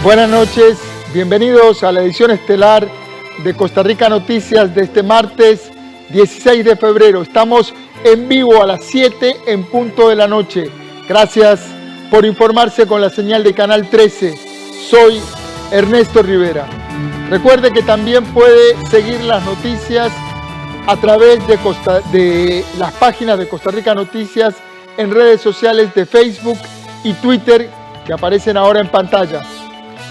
Buenas noches, bienvenidos a la edición estelar de Costa Rica Noticias de este martes 16 de febrero. Estamos en vivo a las 7 en punto de la noche. Gracias por informarse con la señal de Canal 13. Soy Ernesto Rivera. Recuerde que también puede seguir las noticias a través de las páginas de Costa Rica Noticias en redes sociales de Facebook y Twitter que aparecen ahora en pantalla.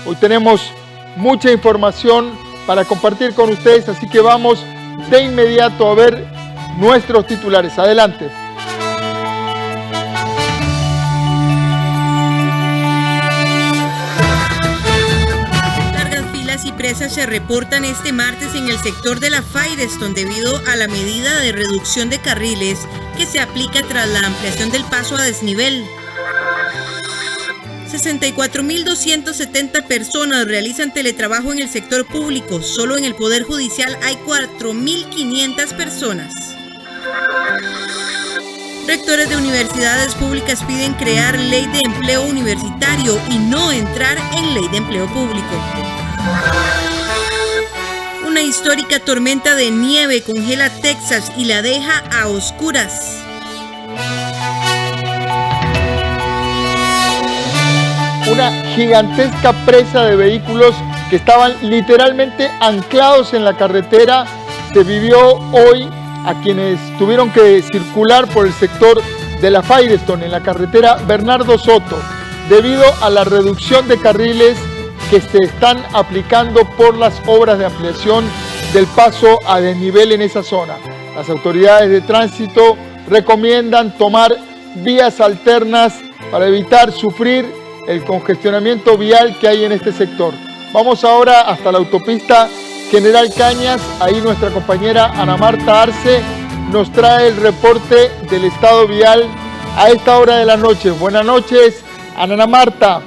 Hoy tenemos mucha información para compartir con ustedes, así que vamos de inmediato a ver nuestros titulares. Adelante. Largas filas y presas se reportan este martes en el sector de la Firestone debido a la medida de reducción de carriles que se aplica tras la ampliación del paso a desnivel. 64.270 personas realizan teletrabajo en el sector público. Solo en el Poder Judicial hay 4.500 personas. Rectores de universidades públicas piden crear ley de empleo universitario y no entrar en ley de empleo público. Una histórica tormenta de nieve congela Texas y la deja a oscuras. Una gigantesca presa de vehículos que estaban literalmente anclados en la carretera se vivió hoy a quienes tuvieron que circular por el sector de la Firestone en la carretera Bernardo Soto debido a la reducción de carriles que se están aplicando por las obras de ampliación del paso a desnivel en esa zona. Las autoridades de tránsito recomiendan tomar vías alternas para evitar sufrir el congestionamiento vial que hay en este sector. Vamos ahora hasta la autopista General Cañas. Ahí nuestra compañera Ana Marta Arce nos trae el reporte del estado vial a esta hora de la noche. Buenas noches, Ana Marta.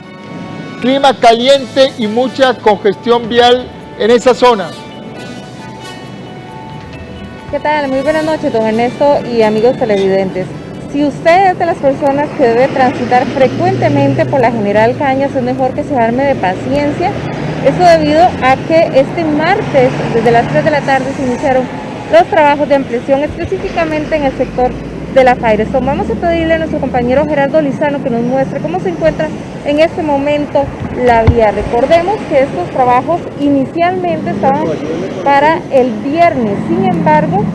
Clima caliente y mucha congestión vial en esa zona. ¿Qué tal? Muy buenas noches, don Ernesto y amigos televidentes. Si usted es de las personas que debe transitar frecuentemente por la General Cañas, es mejor que se arme de paciencia. Esto debido a que este martes, desde las 3 de la tarde, se iniciaron los trabajos de ampliación, específicamente en el sector de la Firestone. Vamos a pedirle a nuestro compañero Gerardo Lizano que nos muestre cómo se encuentra en este momento la vía. Recordemos que estos trabajos inicialmente estaban para el viernes, sin embargo,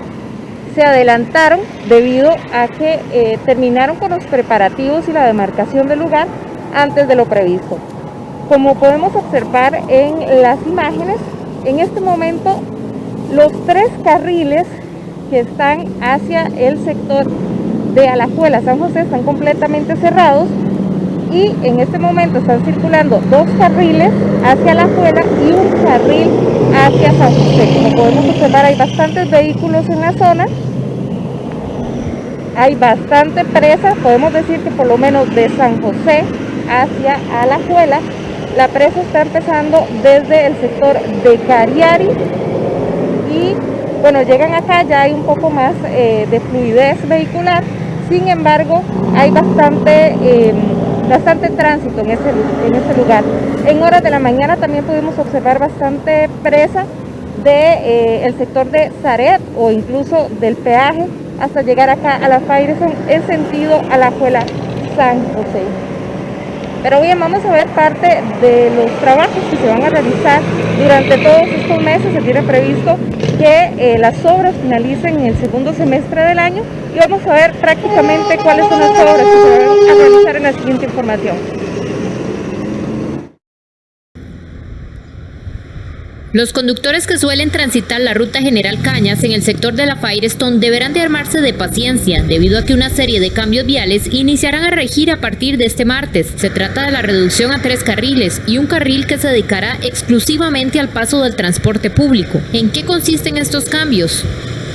se adelantaron debido a que terminaron con los preparativos y la demarcación del lugar antes de lo previsto. Como podemos observar en las imágenes, en este momento los 3 carriles que están hacia el sector de Alajuela, San José, están completamente cerrados y en este momento están circulando 2 carriles hacia Alajuela y un carril hacia San José. Como podemos observar, hay bastantes vehículos en la zona, hay bastante presa. Podemos decir que por lo menos de San José hacia Alajuela, la presa está empezando desde el sector de Cariari y bueno, llegan acá, ya hay un poco más de fluidez vehicular. Sin embargo, hay bastante tránsito en ese lugar. En horas de la mañana también pudimos observar bastante presa del sector de Zaret o incluso del peaje hasta llegar acá a la Firestone en sentido Alajuela San José. Pero bien, vamos a ver parte de los trabajos que se van a realizar durante todos estos meses. Se tiene previsto que las obras finalicen en el segundo semestre del año y vamos a ver prácticamente cuáles son las obras que se van a realizar en la siguiente información. Los conductores que suelen transitar la ruta General Cañas en el sector de la Firestone deberán de armarse de paciencia, debido a que una serie de cambios viales iniciarán a regir a partir de este martes. Se trata de la reducción a 3 carriles y un carril que se dedicará exclusivamente al paso del transporte público. ¿En qué consisten estos cambios?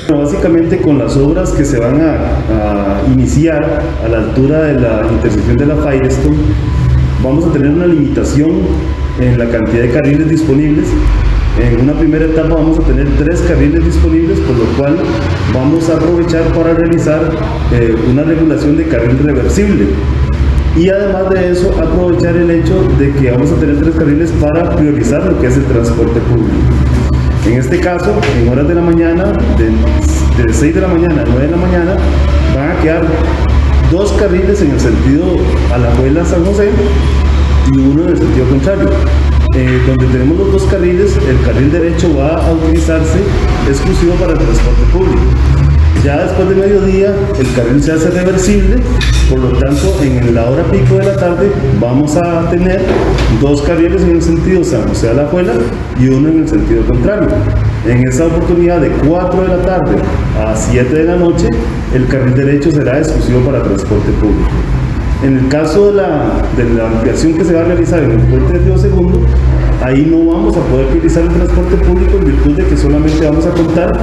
Básicamente con las obras que se van a iniciar a la altura de la intersección de la Firestone, vamos a tener una limitación en la cantidad de carriles disponibles. En una primera etapa vamos a tener 3 carriles disponibles, por lo cual vamos a aprovechar para realizar una regulación de carril reversible. Y además de eso, aprovechar el hecho de que vamos a tener 3 carriles para priorizar lo que es el transporte público. En este caso, en horas de la mañana, de 6 de la mañana a 9 de la mañana, van a quedar 2 carriles en el sentido Alajuela-San José y uno en el sentido contrario. Donde tenemos los 2 carriles, el carril derecho va a utilizarse exclusivo para el transporte público. Ya después de mediodía el carril se hace reversible, por lo tanto en la hora pico de la tarde vamos a tener 2 carriles en el sentido San José Alajuela y uno en el sentido contrario. En esa oportunidad de 4 de la tarde a 7 de la noche, el carril derecho será exclusivo para transporte público. En el caso de la ampliación que se va a realizar en el puente de Río Segundo, ahí no vamos a poder utilizar el transporte público en virtud de que solamente vamos a contar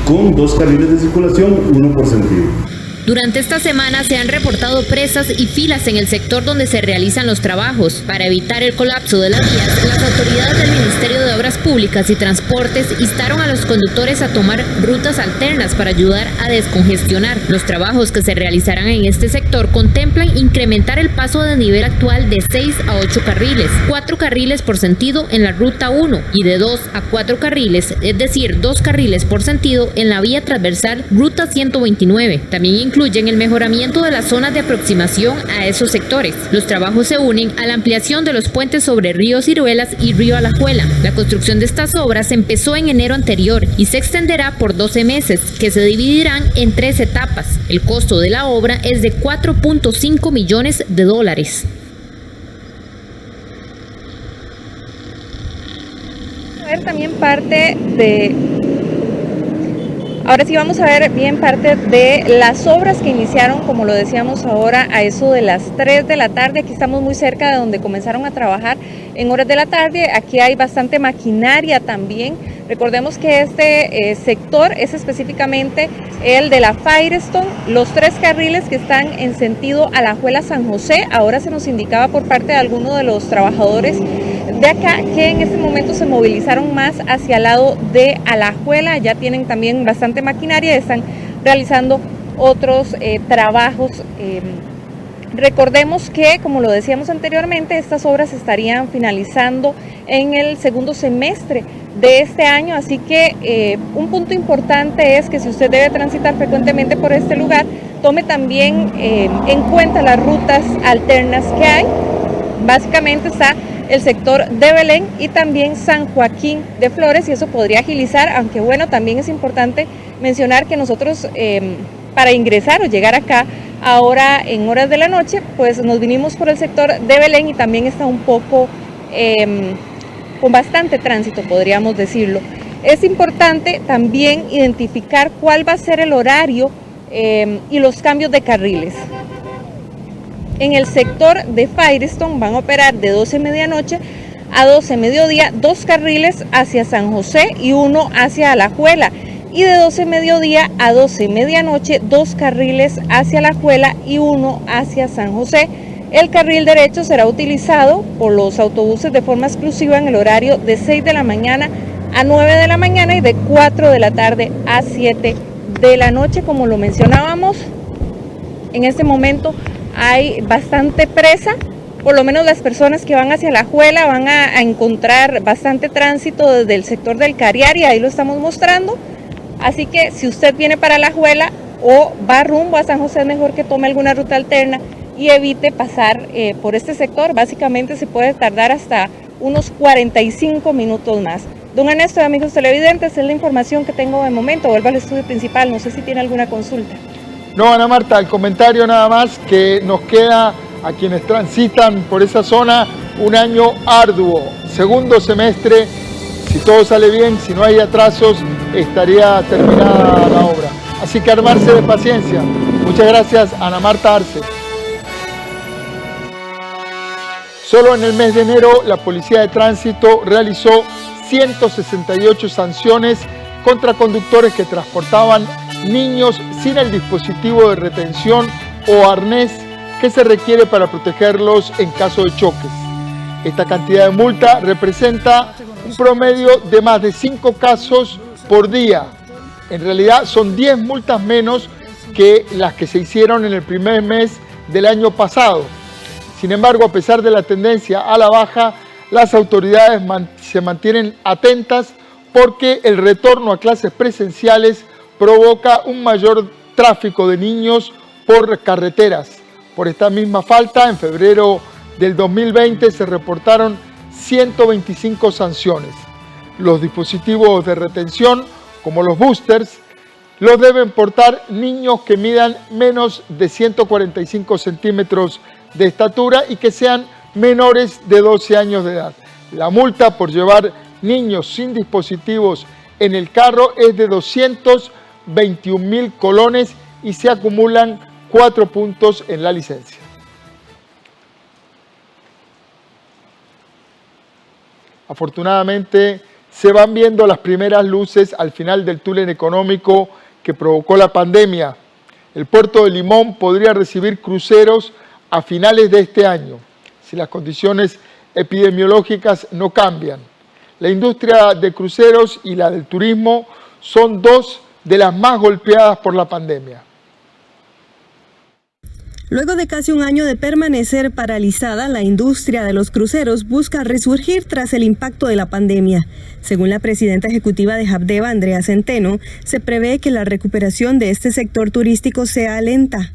con 2 carriles de circulación, uno por sentido. Durante esta semana se han reportado presas y filas en el sector donde se realizan los trabajos. Para evitar el colapso de las vías, las autoridades del Ministerio de Obras Públicas y Transportes instaron a los conductores a tomar rutas alternas para ayudar a descongestionar. Los trabajos que se realizarán en este sector contemplan incrementar el paso de nivel actual de 6 a 8 carriles, 4 carriles por sentido en la ruta 1 y de 2 a 4 carriles, es decir, 2 carriles por sentido en la vía transversal ruta 129. También incluyen el mejoramiento de las zonas de aproximación a esos sectores. Los trabajos se unen a la ampliación de los puentes sobre Río Ciruelas y Río Alajuela. La construcción de estas obras empezó en enero anterior y se extenderá por 12 meses, que se dividirán en 3 etapas. El costo de la obra es de $4.5 millones. Ahora sí vamos a ver bien parte de las obras que iniciaron, como lo decíamos ahora, a eso de las 3 de la tarde. Aquí estamos muy cerca de donde comenzaron a trabajar en horas de la tarde. Aquí hay bastante maquinaria también. Recordemos que este sector es específicamente el de la Firestone. Los 3 carriles que están en sentido Alajuela-San José, ahora se nos indicaba por parte de algunos de los trabajadores de acá que en este momento se movilizaron más hacia el lado de Alajuela. Ya tienen también bastante maquinaria y están realizando otros trabajos. Recordemos que, como lo decíamos anteriormente, estas obras estarían finalizando en el segundo semestre de este año, así que un punto importante es que si usted debe transitar frecuentemente por este lugar, tome también en cuenta las rutas alternas que hay. Básicamente está el sector de Belén y también San Joaquín de Flores, y eso podría agilizar, aunque bueno, también es importante mencionar que nosotros para ingresar o llegar acá ahora en horas de la noche, pues nos vinimos por el sector de Belén y también está un poco con bastante tránsito, podríamos decirlo. Es importante también identificar cuál va a ser el horario y los cambios de carriles. En el sector de Firestone van a operar de 12 medianoche a 12 mediodía 2 carriles hacia San José y uno hacia Alajuela, y de 12 mediodía a 12 medianoche 2 carriles hacia Alajuela y uno hacia San José. El carril derecho será utilizado por los autobuses de forma exclusiva en el horario de 6 de la mañana a 9 de la mañana y de 4 de la tarde a 7 de la noche. Como lo mencionábamos, en este momento hay bastante presa, por lo menos las personas que van hacia Alajuela van a encontrar bastante tránsito desde el sector del Cariari, ahí lo estamos mostrando. Así que si usted viene para Alajuela o va rumbo a San José, es mejor que tome alguna ruta alterna y evite pasar por este sector. Básicamente se puede tardar hasta unos 45 minutos más. Don Ernesto y amigos televidentes, es la información que tengo de momento. Vuelvo al estudio principal, no sé si tiene alguna consulta. No, Ana Marta, el comentario nada más que nos queda a quienes transitan por esa zona un año arduo. Segundo semestre Si todo sale bien, si no hay atrasos, estaría terminada la obra. Así que armarse de paciencia. Muchas gracias, Ana Marta Arce. Solo en el mes de enero, la Policía de Tránsito realizó 168 sanciones contra conductores que transportaban niños sin el dispositivo de retención o arnés que se requiere para protegerlos en caso de choques. Esta cantidad de multa representa un promedio de más de 5 casos por día. En realidad son 10 multas menos que las que se hicieron en el primer mes del año pasado. Sin embargo, a pesar de la tendencia a la baja, las autoridades se mantienen atentas porque el retorno a clases presenciales provoca un mayor tráfico de niños por carreteras. Por esta misma falta, en febrero del 2020 se reportaron 125 sanciones. Los dispositivos de retención, como los boosters, los deben portar niños que midan menos de 145 centímetros de estatura y que sean menores de 12 años de edad. La multa por llevar niños sin dispositivos en el carro es de 221.000 colones y se acumulan 4 puntos en la licencia. Afortunadamente, se van viendo las primeras luces al final del túnel económico que provocó la pandemia. El puerto de Limón podría recibir cruceros a finales de este año, si las condiciones epidemiológicas no cambian. La industria de cruceros y la del turismo son dos de las más golpeadas por la pandemia. Luego de casi un año de permanecer paralizada, la industria de los cruceros busca resurgir tras el impacto de la pandemia. Según la presidenta ejecutiva de Habdeba, Andrea Centeno, se prevé que la recuperación de este sector turístico sea lenta.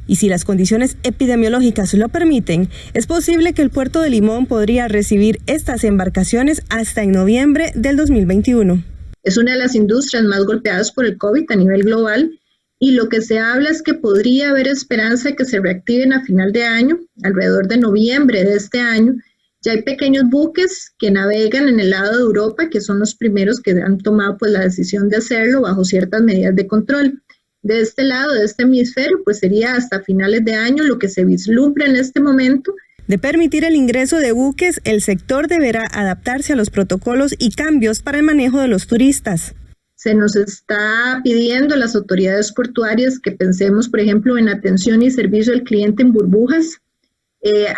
Y si las condiciones epidemiológicas lo permiten, es posible que el puerto de Limón podría recibir estas embarcaciones hasta en noviembre del 2021. Es una de las industrias más golpeadas por el COVID a nivel global. Y lo que se habla es que podría haber esperanza de que se reactiven a final de año, alrededor de noviembre de este año. Ya hay pequeños buques que navegan en el lado de Europa, que son los primeros que han tomado pues, la decisión de hacerlo bajo ciertas medidas de control. De este lado, de este hemisferio, pues sería hasta finales de año lo que se vislumbra en este momento. De permitir el ingreso de buques, el sector deberá adaptarse a los protocolos y cambios para el manejo de los turistas. Se nos está pidiendo a las autoridades portuarias que pensemos, por ejemplo, en atención y servicio al cliente en burbujas.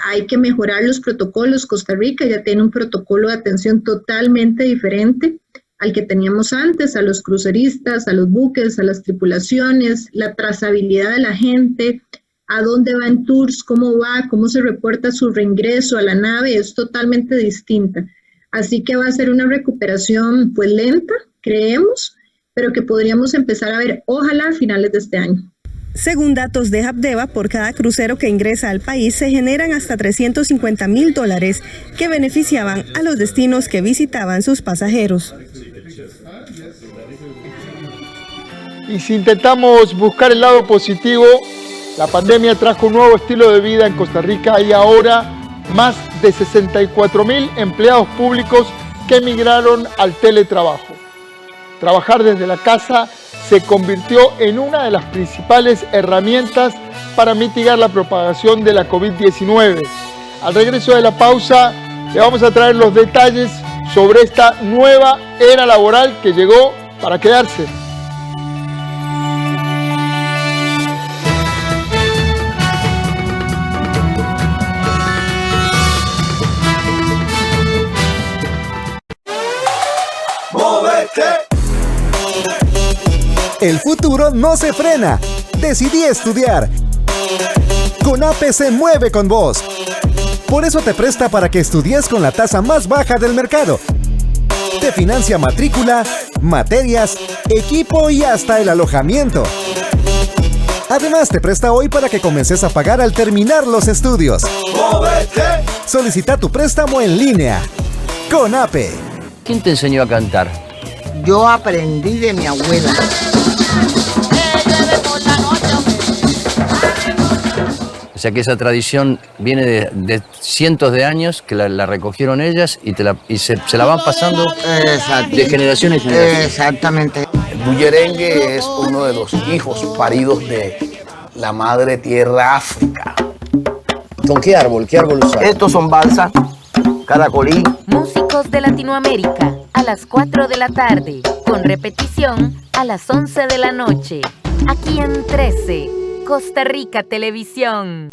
Hay que mejorar los protocolos. Costa Rica ya tiene un protocolo de atención totalmente diferente al que teníamos antes, a los cruceristas, a los buques, a las tripulaciones, la trazabilidad de la gente, a dónde va en tours, cómo va, cómo se reporta su reingreso a la nave, es totalmente distinta. Así que va a ser una recuperación pues lenta, creemos, pero que podríamos empezar a ver, ojalá, a finales de este año. Según datos de Habdeba, por cada crucero que ingresa al país se generan hasta $350,000 que beneficiaban a los destinos que visitaban sus pasajeros. Y si intentamos buscar el lado positivo, la pandemia trajo un nuevo estilo de vida en Costa Rica y ahora más de 64.000 empleados públicos que emigraron al teletrabajo. Trabajar desde la casa se convirtió en una de las principales herramientas para mitigar la propagación de la COVID-19. Al regreso de la pausa, le vamos a traer los detalles sobre esta nueva era laboral que llegó para quedarse. El futuro no se frena. Decidí estudiar. CONAPE se mueve con vos. Por eso te presta para que estudies con la tasa más baja del mercado. Te financia matrícula, materias, equipo y hasta el alojamiento. Además, te presta hoy para que comiences a pagar al terminar los estudios. Solicita tu préstamo en línea. CONAPE. ¿Quién te enseñó a cantar? Yo aprendí de mi abuela. sea que esa tradición viene de cientos de años que la recogieron ellas y se la van pasando de generación en generación. Exactamente. El bullerengue es uno de los hijos paridos de la madre tierra África. ¿Con qué árbol? ¿Qué árbol usan? Estos son balsa, caracolí. Músicos de Latinoamérica a las 4 de la tarde, con repetición a las 11 de la noche. Aquí en 13, Costa Rica Televisión.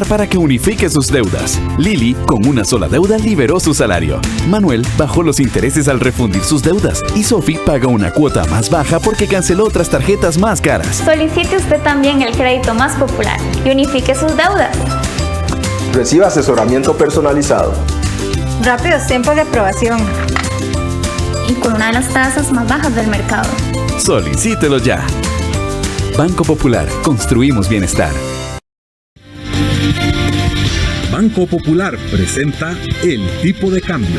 Para que unifique sus deudas. Lili, con una sola deuda, liberó su salario. Manuel bajó los intereses al refundir sus deudas. Y Sophie paga una cuota más baja porque canceló otras tarjetas más caras. Solicite usted también el crédito más popular y unifique sus deudas. Reciba asesoramiento personalizado. Rápidos tiempos de aprobación. Y con una de las tasas más bajas del mercado. Solicítelo ya. Banco Popular. Construimos bienestar. Banco Popular presenta el tipo de cambio.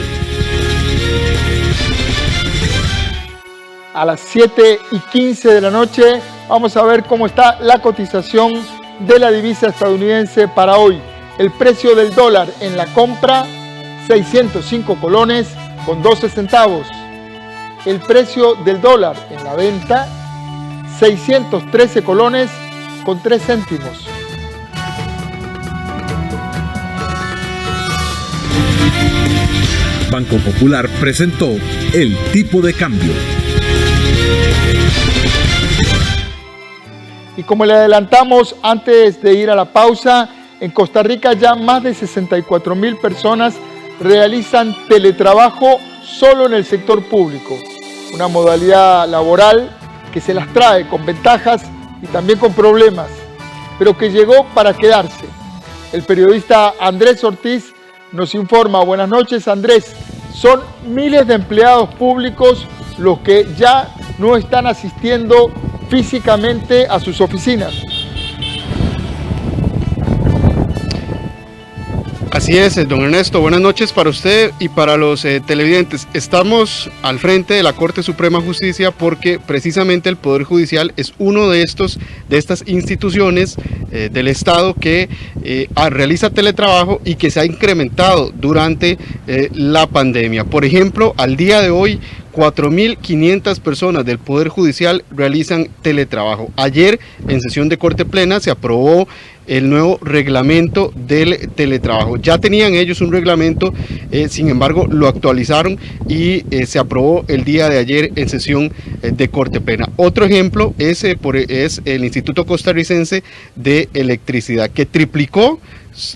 A las 7:15 de la noche vamos a ver cómo está la cotización de la divisa estadounidense para hoy. El precio del dólar en la compra, 605 colones con 12 centavos. El precio del dólar en la venta, 613 colones con 3 céntimos. Banco Popular presentó el tipo de cambio. Y como le adelantamos antes de ir a la pausa, en Costa Rica ya más de 64,000 personas realizan teletrabajo solo en el sector público. Una modalidad laboral que se las trae con ventajas y también con problemas, pero que llegó para quedarse. El periodista Andrés Ortiz nos informa. Buenas noches, Andrés. Son miles de empleados públicos los que ya no están asistiendo físicamente a sus oficinas. Así es, don Ernesto. Buenas noches para usted y para los televidentes. Estamos al frente de la Corte Suprema de Justicia porque precisamente el Poder Judicial es uno de estas instituciones del Estado que realiza teletrabajo y que se ha incrementado durante la pandemia. Por ejemplo, al día de hoy, 4.500 personas del Poder Judicial realizan teletrabajo. Ayer, en sesión de Corte Plena, se aprobó el nuevo reglamento del teletrabajo. Ya tenían ellos un reglamento, sin embargo lo actualizaron y se aprobó el día de ayer en sesión de Corte Plena. Otro ejemplo es el Instituto Costarricense de Electricidad, que triplicó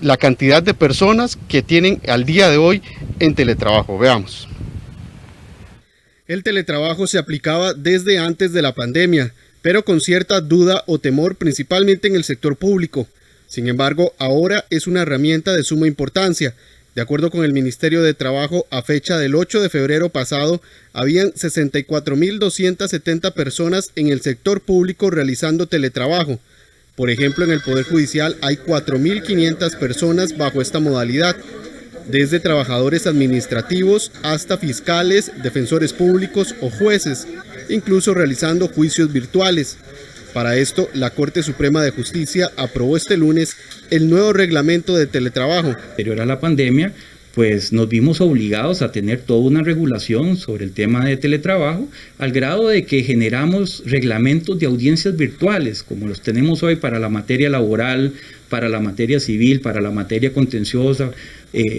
la cantidad de personas que tienen al día de hoy en teletrabajo. Veamos. El teletrabajo se aplicaba desde antes de la pandemia, pero con cierta duda o temor, principalmente en el sector público. Sin embargo, ahora es una herramienta de suma importancia. De acuerdo con el Ministerio de Trabajo, a fecha del 8 de febrero pasado, habían 64.270 personas en el sector público realizando teletrabajo. Por ejemplo, en el Poder Judicial hay 4.500 personas bajo esta modalidad, desde trabajadores administrativos hasta fiscales, defensores públicos o jueces, incluso realizando juicios virtuales. Para esto, la Corte Suprema de Justicia aprobó este lunes el nuevo reglamento de teletrabajo. Anterior a la pandemia, pues nos vimos obligados a tener toda una regulación sobre el tema de teletrabajo, al grado de que generamos reglamentos de audiencias virtuales, como los tenemos hoy para la materia laboral, para la materia civil, para la materia contenciosa,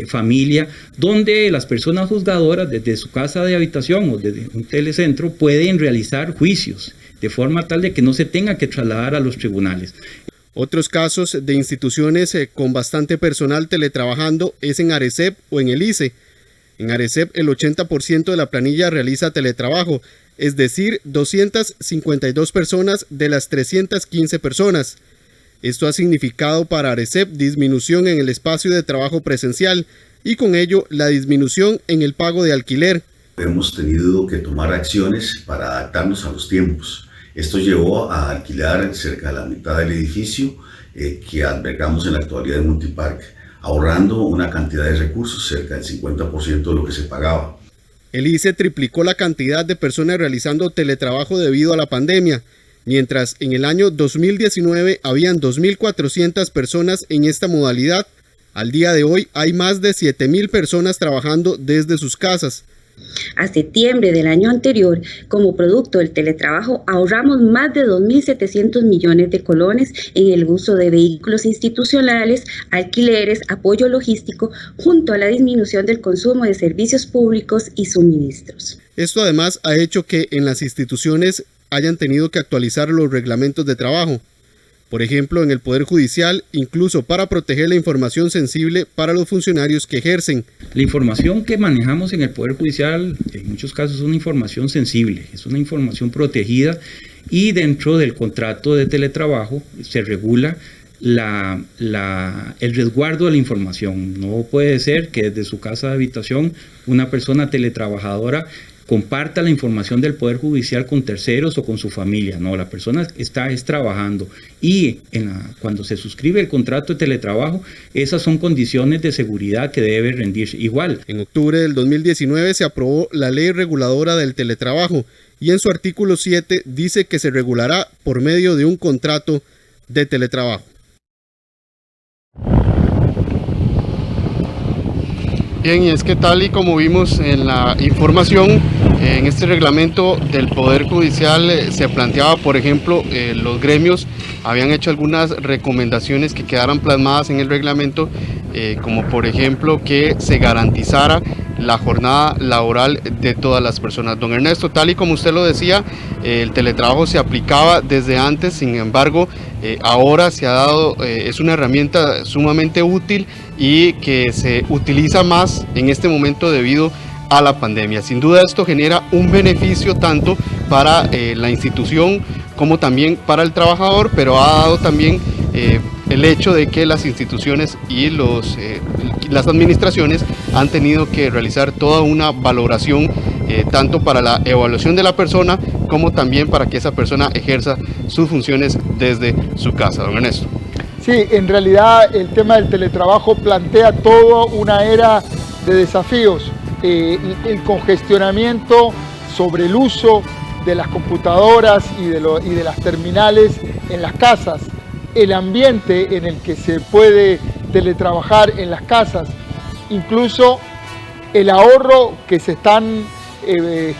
familia, donde las personas juzgadoras desde su casa de habitación o desde un telecentro pueden realizar juicios, de forma tal de que no se tenga que trasladar a los tribunales. Otros casos de instituciones con bastante personal teletrabajando es en ARECEP o en el ICE. En ARECEP el 80% de la planilla realiza teletrabajo, es decir, 252 personas de las 315 personas. Esto ha significado para ARECEP disminución en el espacio de trabajo presencial y con ello la disminución en el pago de alquiler. Hemos tenido que tomar acciones para adaptarnos a los tiempos. Esto llevó a alquilar cerca de la mitad del edificio que albergamos en la actualidad en Multipark, ahorrando una cantidad de recursos, cerca del 50% de lo que se pagaba. El ICE triplicó la cantidad de personas realizando teletrabajo debido a la pandemia. Mientras en el año 2019 habían 2.400 personas en esta modalidad, al día de hoy hay más de 7.000 personas trabajando desde sus casas. A septiembre del año anterior, como producto del teletrabajo, ahorramos más de 2.700 millones de colones en el uso de vehículos institucionales, alquileres, apoyo logístico, junto a la disminución del consumo de servicios públicos y suministros. Esto además ha hecho que en las instituciones hayan tenido que actualizar los reglamentos de trabajo. Por ejemplo, en el Poder Judicial, incluso para proteger la información sensible para los funcionarios que ejercen. La información que manejamos en el Poder Judicial, en muchos casos, es una información sensible, es una información protegida, y dentro del contrato de teletrabajo se regula el resguardo de la información. No puede ser que desde su casa de habitación una persona teletrabajadora comparta la información del Poder Judicial con terceros o con su familia. No, la persona está trabajando, y cuando se suscribe el contrato de teletrabajo, esas son condiciones de seguridad que debe rendirse. Igual. En octubre del 2019 se aprobó la ley reguladora del teletrabajo, y en su artículo 7 dice que se regulará por medio de un contrato de teletrabajo. Bien, y es que tal y como vimos en la información, en este reglamento del Poder Judicial se planteaba, por ejemplo, los gremios habían hecho algunas recomendaciones que quedaran plasmadas en el reglamento, como por ejemplo que se garantizara la jornada laboral de todas las personas. Don Ernesto, tal y como usted lo decía, el teletrabajo se aplicaba desde antes, sin embargo, ahora se ha dado, es una herramienta sumamente útil y que se utiliza más en este momento debido a la pandemia. Sin duda esto genera un beneficio tanto para la institución como también para el trabajador, pero ha dado también el hecho de que las instituciones y las administraciones han tenido que realizar toda una valoración tanto para la evaluación de la persona como también para que esa persona ejerza sus funciones desde su casa. Don Ernesto. Sí, en realidad el tema del teletrabajo plantea toda una era de desafíos. El congestionamiento sobre el uso de las computadoras y de las terminales en las casas, el ambiente en el que se puede teletrabajar en las casas, incluso el ahorro que se están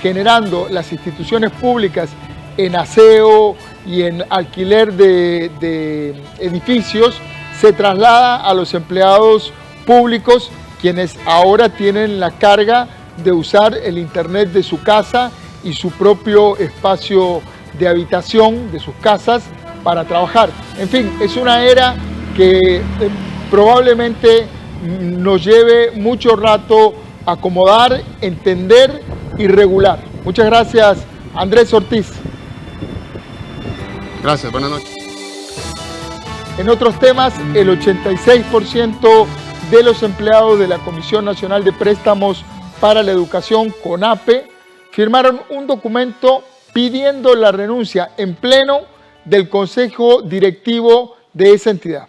generando las instituciones públicas en aseo y en alquiler de edificios, se traslada a los empleados públicos, quienes ahora tienen la carga de usar el internet de su casa y su propio espacio de habitación de sus casas para trabajar. En fin, es una era que probablemente nos lleve mucho rato acomodar, entender y regular. Muchas gracias, Andrés Ortiz. Gracias, buenas noches. En otros temas, el 86% de los empleados de la Comisión Nacional de Préstamos para la Educación, CONAPE, firmaron un documento pidiendo la renuncia en pleno del Consejo Directivo de esa entidad.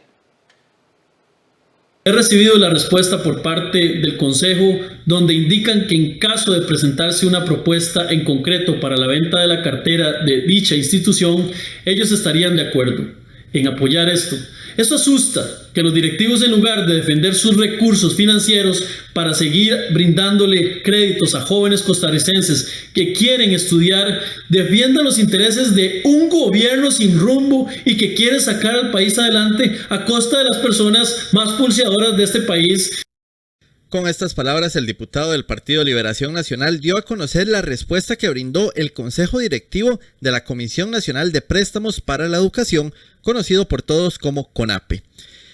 He recibido la respuesta por parte del Consejo, donde indican que en caso de presentarse una propuesta en concreto para la venta de la cartera de dicha institución, ellos estarían de acuerdo en apoyar esto. Esto asusta que los directivos, en lugar de defender sus recursos financieros para seguir brindándole créditos a jóvenes costarricenses que quieren estudiar, defiendan los intereses de un gobierno sin rumbo y que quiere sacar al país adelante a costa de las personas más pulseadoras de este país. Con estas palabras, el diputado del Partido Liberación Nacional dio a conocer la respuesta que brindó el Consejo Directivo de la Comisión Nacional de Préstamos para la Educación, conocido por todos como CONAPE.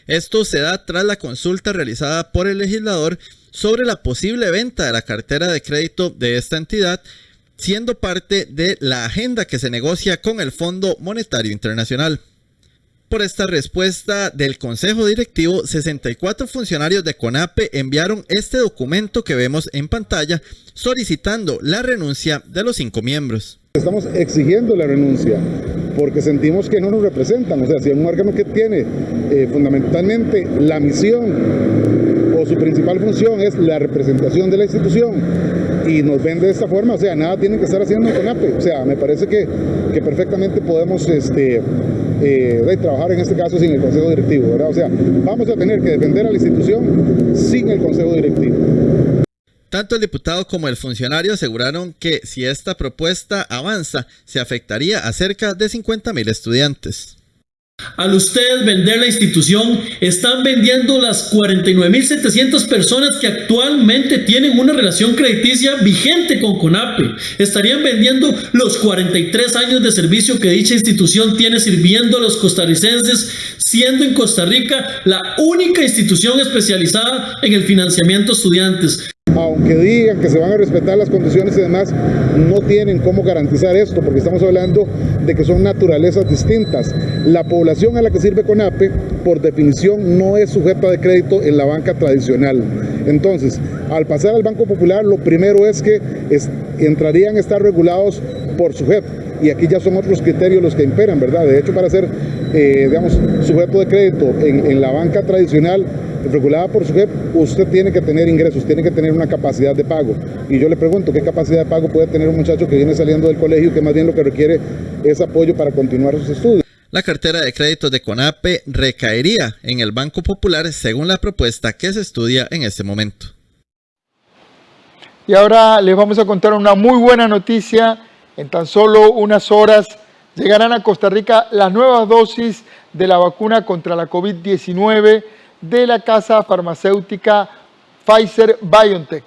Esto se da tras la consulta realizada por el legislador sobre la posible venta de la cartera de crédito de esta entidad, siendo parte de la agenda que se negocia con el Fondo Monetario Internacional. Por esta respuesta del Consejo Directivo, 64 funcionarios de CONAPE enviaron este documento que vemos en pantalla, solicitando la renuncia de los 5 miembros. Estamos exigiendo la renuncia porque sentimos que no nos representan. O sea, si hay un órgano que tiene fundamentalmente la misión o su principal función es la representación de la institución y nos ven de esta forma, o sea, nada tienen que estar haciendo con CONAPE, o sea, me parece que perfectamente podemos trabajar en este caso sin el Consejo Directivo, ¿verdad? O sea, vamos a tener que defender a la institución sin el Consejo Directivo. Tanto el diputado como el funcionario aseguraron que si esta propuesta avanza, se afectaría a cerca de 50,000 estudiantes. Al ustedes vender la institución, están vendiendo las 49.700 personas que actualmente tienen una relación crediticia vigente con CONAPE. Estarían vendiendo los 43 años de servicio que dicha institución tiene sirviendo a los costarricenses, siendo en Costa Rica la única institución especializada en el financiamiento a estudiantes. Aunque digan que se van a respetar las condiciones y demás, no tienen cómo garantizar esto, porque estamos hablando de que son naturalezas distintas. La población a la que sirve CONAPE, por definición, no es sujeta de crédito en la banca tradicional. Entonces, al pasar al Banco Popular, lo primero es que entrarían a estar regulados por SUGEP, y aquí ya son otros criterios los que imperan, ¿verdad? De hecho, para ser, sujeto de crédito en la banca tradicional, regulada por SUGEP, usted tiene que tener ingresos, tiene que tener una capacidad de pago. Y yo le pregunto, ¿qué capacidad de pago puede tener un muchacho que viene saliendo del colegio, que más bien lo que requiere es apoyo para continuar sus estudios? La cartera de créditos de CONAPE recaería en el Banco Popular según la propuesta que se estudia en este momento. Y ahora les vamos a contar una muy buena noticia. En tan solo unas horas llegarán a Costa Rica las nuevas dosis de la vacuna contra la COVID-19 de la casa farmacéutica Pfizer-BioNTech.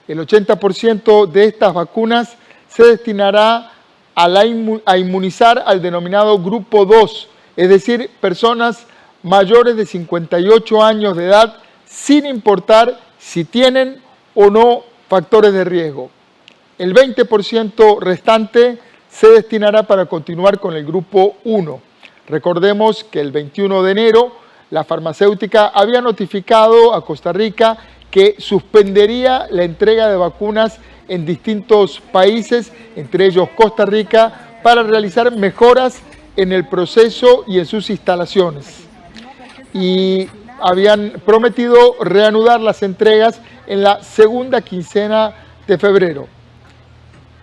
El 80% de estas vacunas se destinará a inmunizar al denominado Grupo 2, es decir, personas mayores de 58 años de edad, sin importar si tienen o no factores de riesgo. El 20% restante se destinará para continuar con el Grupo 1. Recordemos que el 21 de enero la farmacéutica había notificado a Costa Rica que suspendería la entrega de vacunas en distintos países, entre ellos Costa Rica, para realizar mejoras en el proceso y en sus instalaciones. Y habían prometido reanudar las entregas en la segunda quincena de febrero.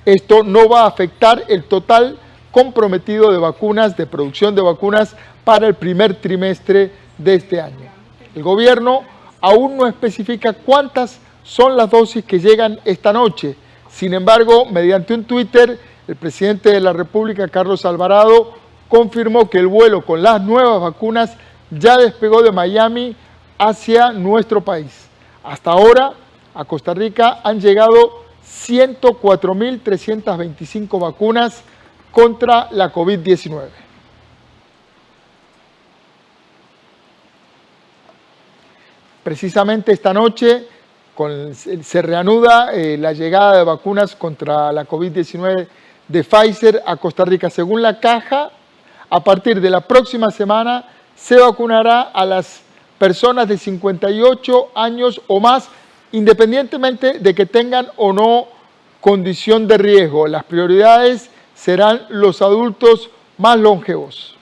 Esto no va a afectar el total comprometido de vacunas, de producción de vacunas para el primer trimestre de este año. El gobierno aún no especifica cuántas son las dosis que llegan esta noche. Sin embargo, mediante un Twitter, el presidente de la República, Carlos Alvarado, confirmó que el vuelo con las nuevas vacunas ya despegó de Miami hacia nuestro país. Hasta ahora, a Costa Rica han llegado 104.325 vacunas contra la COVID-19. Precisamente esta noche se reanuda la llegada de vacunas contra la COVID-19 de Pfizer a Costa Rica. Según la caja, a partir de la próxima semana se vacunará a las personas de 58 años o más, independientemente de que tengan o no condición de riesgo. Las prioridades serán los adultos más longevos.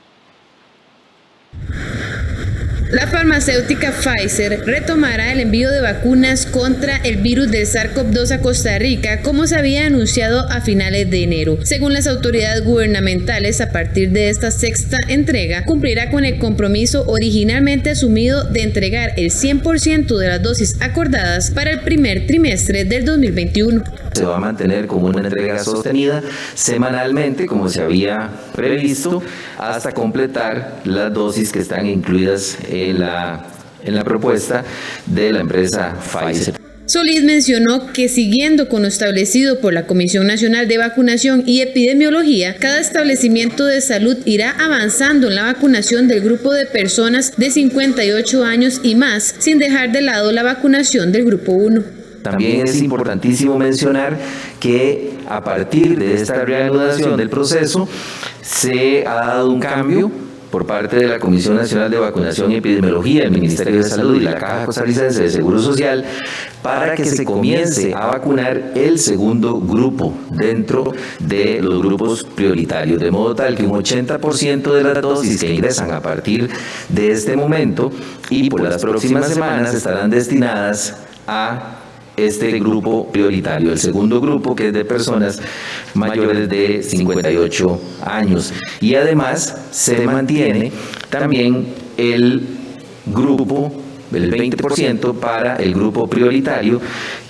La farmacéutica Pfizer retomará el envío de vacunas contra el virus del SARS-CoV-2 a Costa Rica, como se había anunciado a finales de enero. Según las autoridades gubernamentales, a partir de esta sexta entrega, cumplirá con el compromiso originalmente asumido de entregar el 100% de las dosis acordadas para el primer trimestre del 2021. Se va a mantener como una entrega sostenida semanalmente, como se había previsto, hasta completar las dosis que están incluidas en la propuesta de la empresa Pfizer. Solís mencionó que siguiendo con lo establecido por la Comisión Nacional de Vacunación y Epidemiología, cada establecimiento de salud irá avanzando en la vacunación del grupo de personas de 58 años y más, sin dejar de lado la vacunación del grupo 1. También es importantísimo mencionar que a partir de esta reanudación del proceso se ha dado un cambio por parte de la Comisión Nacional de Vacunación y Epidemiología, el Ministerio de Salud y la Caja Costarricense de Seguro Social para que se comience a vacunar el segundo grupo dentro de los grupos prioritarios, de modo tal que un 80% de las dosis que ingresan a partir de este momento y por las próximas semanas estarán destinadas a este grupo prioritario. El segundo grupo, que es de personas mayores de 58 años. Y además se mantiene también el grupo, el 20% para el grupo prioritario,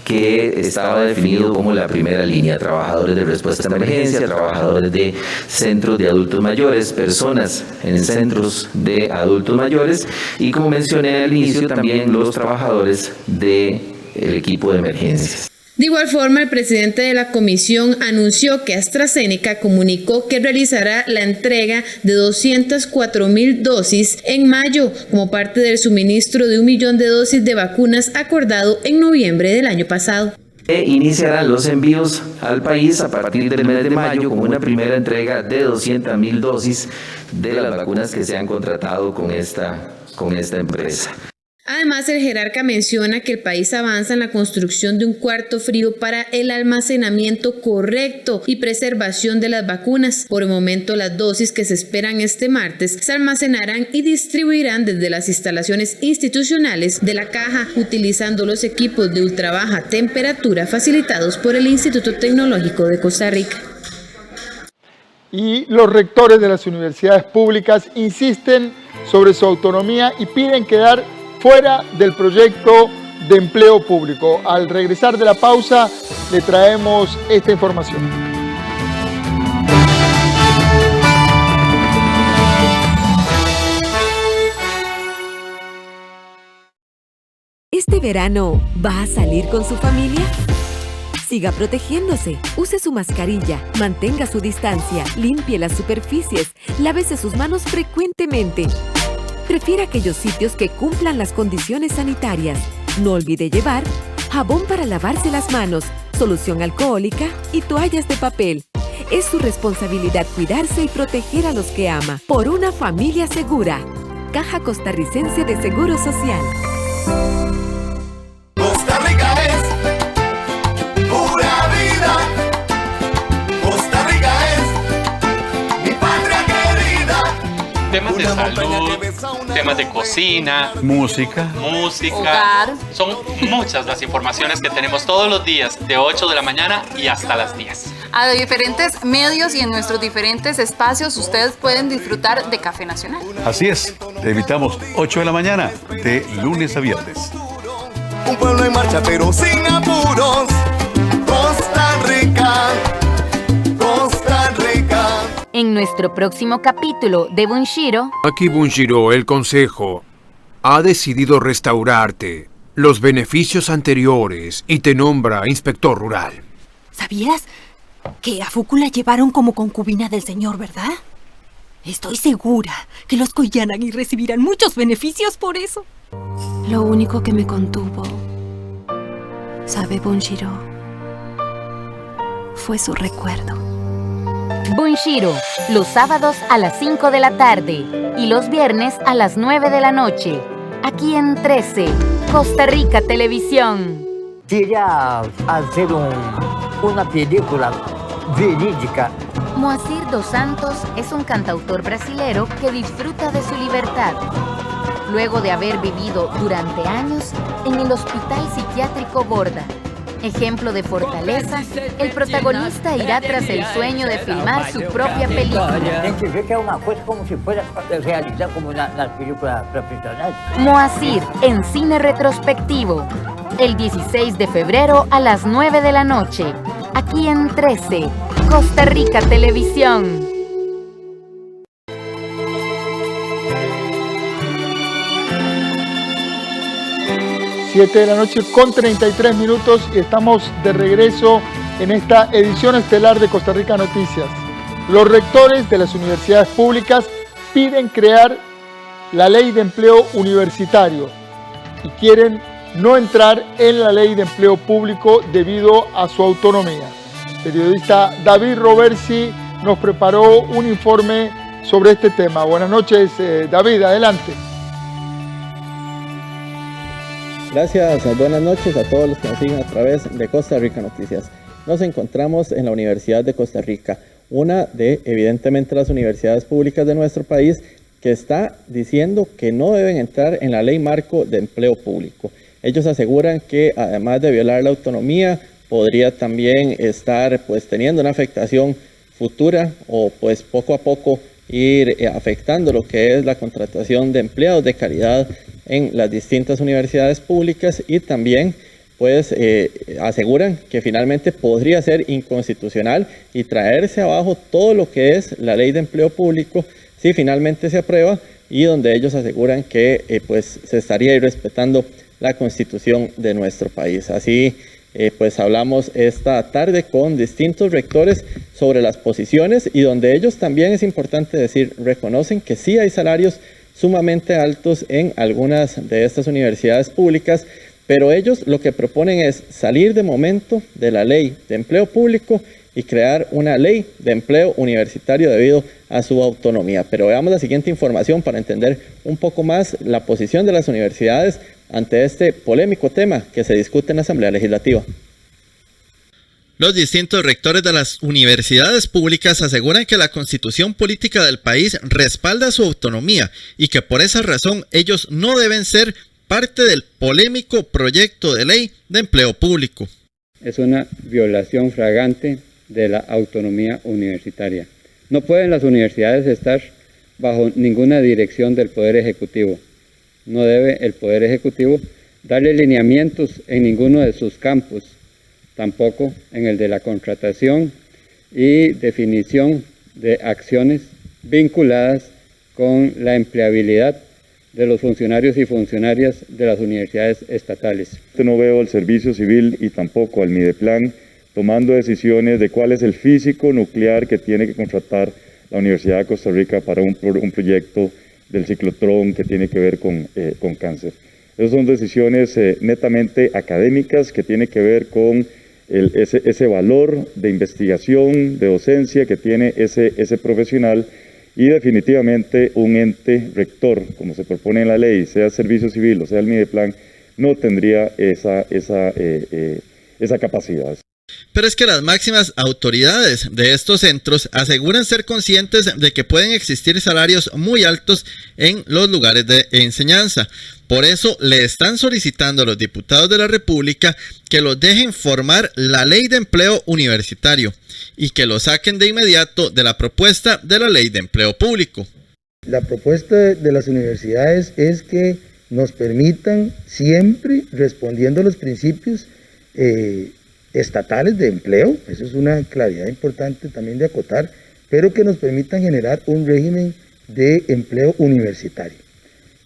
que estaba definido como la primera línea: trabajadores de respuesta a emergencia, trabajadores de centros de adultos mayores, personas en centros de adultos mayores y, como mencioné al inicio, también los trabajadores del equipo de emergencias. De igual forma, el presidente de la comisión anunció que AstraZeneca comunicó que realizará la entrega de 204.000 dosis en mayo como parte del suministro de 1 millón de dosis de vacunas acordado en noviembre del año pasado. Iniciarán los envíos al país a partir del mes de mayo como una primera entrega de 200.000 dosis de las vacunas que se han contratado con esta empresa. Además, el jerarca menciona que el país avanza en la construcción de un cuarto frío para el almacenamiento correcto y preservación de las vacunas. Por el momento, las dosis que se esperan este martes se almacenarán y distribuirán desde las instalaciones institucionales de la caja, utilizando los equipos de ultrabaja temperatura facilitados por el Instituto Tecnológico de Costa Rica. Y los rectores de las universidades públicas insisten sobre su autonomía y piden quedar fuera del proyecto de empleo público. Al regresar de la pausa, le traemos esta información. ¿Este verano va a salir con su familia? Siga protegiéndose, use su mascarilla, mantenga su distancia, limpie las superficies, lávese sus manos frecuentemente. Prefiera aquellos sitios que cumplan las condiciones sanitarias. No olvide llevar jabón para lavarse las manos, solución alcohólica y toallas de papel. Es su responsabilidad cuidarse y proteger a los que ama. Por una familia segura. Caja Costarricense de Seguro Social. Costa Rica es pura vida. Costa Rica es mi patria querida. Temas de salud, temas de cocina, música, hogar. Son muchas las informaciones que tenemos todos los días de 8 de la mañana y hasta las 10. A diferentes medios y en nuestros diferentes espacios ustedes pueden disfrutar de Café Nacional. Así es, te invitamos 8 de la mañana de lunes a viernes. Un pueblo en marcha pero sin apuros. Costa Rica, Costa Rica. En nuestro próximo capítulo de Bunshiro. Aquí Bunshiro, el consejo, ha decidido restaurarte los beneficios anteriores y te nombra inspector rural. ¿Sabías que a Fuku la llevaron como concubina del señor, verdad? Estoy segura que los Koyanagi recibirán muchos beneficios por eso. Lo único que me contuvo, ¿sabe, Bunshiro? Fue su recuerdo. Bunshiro, los sábados a las 5 de la tarde y los viernes a las 9 de la noche. Aquí en 13, Costa Rica Televisión. Quería hacer una película verídica. Moacir dos Santos es un cantautor brasilero que disfruta de su libertad. Luego de haber vivido durante años en el Hospital Psiquiátrico Borda. Ejemplo de fortaleza, el protagonista irá tras el sueño de filmar su propia película. Tem que ver que es una cosa como si fuera realizada como una película profesional. Moacir en cine retrospectivo, el 16 de febrero a las 9 de la noche, aquí en 13, Costa Rica Televisión. 7 de la noche con 33 minutos y estamos de regreso en esta edición estelar de Costa Rica Noticias. Los rectores de las universidades públicas piden crear la ley de empleo universitario y quieren no entrar en la ley de empleo público debido a su autonomía. El periodista David Roversi nos preparó un informe sobre este tema. Buenas noches, David, adelante. Gracias, buenas noches a todos los que nos siguen a través de Costa Rica Noticias. Nos encontramos en la Universidad de Costa Rica, una de, evidentemente, las universidades públicas de nuestro país que está diciendo que no deben entrar en la Ley Marco de Empleo Público. Ellos aseguran que además de violar la autonomía, podría también estar pues teniendo una afectación futura o pues poco a poco ir afectando lo que es la contratación de empleados de calidad en las distintas universidades públicas, y también pues aseguran que finalmente podría ser inconstitucional y traerse abajo todo lo que es la ley de empleo público si finalmente se aprueba, y donde ellos aseguran que pues se estaría irrespetando la Constitución de nuestro país. Así pues hablamos esta tarde con distintos rectores sobre las posiciones, y donde ellos también, es importante decir, reconocen que sí hay salarios sumamente altos en algunas de estas universidades públicas, pero ellos lo que proponen es salir de momento de la ley de empleo público y crear una ley de empleo universitario debido a su autonomía. Pero veamos la siguiente información para entender un poco más la posición de las universidades ante este polémico tema que se discute en la Asamblea Legislativa. Los distintos rectores de las universidades públicas aseguran que la constitución política del país respalda su autonomía y que por esa razón ellos no deben ser parte del polémico proyecto de ley de empleo público. Es una violación flagrante de la autonomía universitaria. No pueden las universidades estar bajo ninguna dirección del Poder Ejecutivo. No debe el Poder Ejecutivo darle lineamientos en ninguno de sus campos, tampoco en el de la contratación y definición de acciones vinculadas con la empleabilidad de los funcionarios y funcionarias de las universidades estatales. No veo al Servicio Civil y tampoco al Mideplan tomando decisiones de cuál es el físico nuclear que tiene que contratar la Universidad de Costa Rica para un proyecto del ciclotrón que tiene que ver con cáncer. Esas son decisiones netamente académicas que tienen que ver con ese valor de investigación, de docencia que tiene ese profesional, y definitivamente un ente rector, como se propone en la ley, sea el Servicio Civil o sea el Mideplan, no tendría esa capacidad. Pero es que las máximas autoridades de estos centros aseguran ser conscientes de que pueden existir salarios muy altos en los lugares de enseñanza. Por eso le están solicitando a los diputados de la República que los dejen formar la ley de empleo universitario y que lo saquen de inmediato de la propuesta de la ley de empleo público. La propuesta de las universidades es que nos permitan, siempre respondiendo a los principios estatales de empleo, eso es una claridad importante también de acotar, pero que nos permitan generar un régimen de empleo universitario,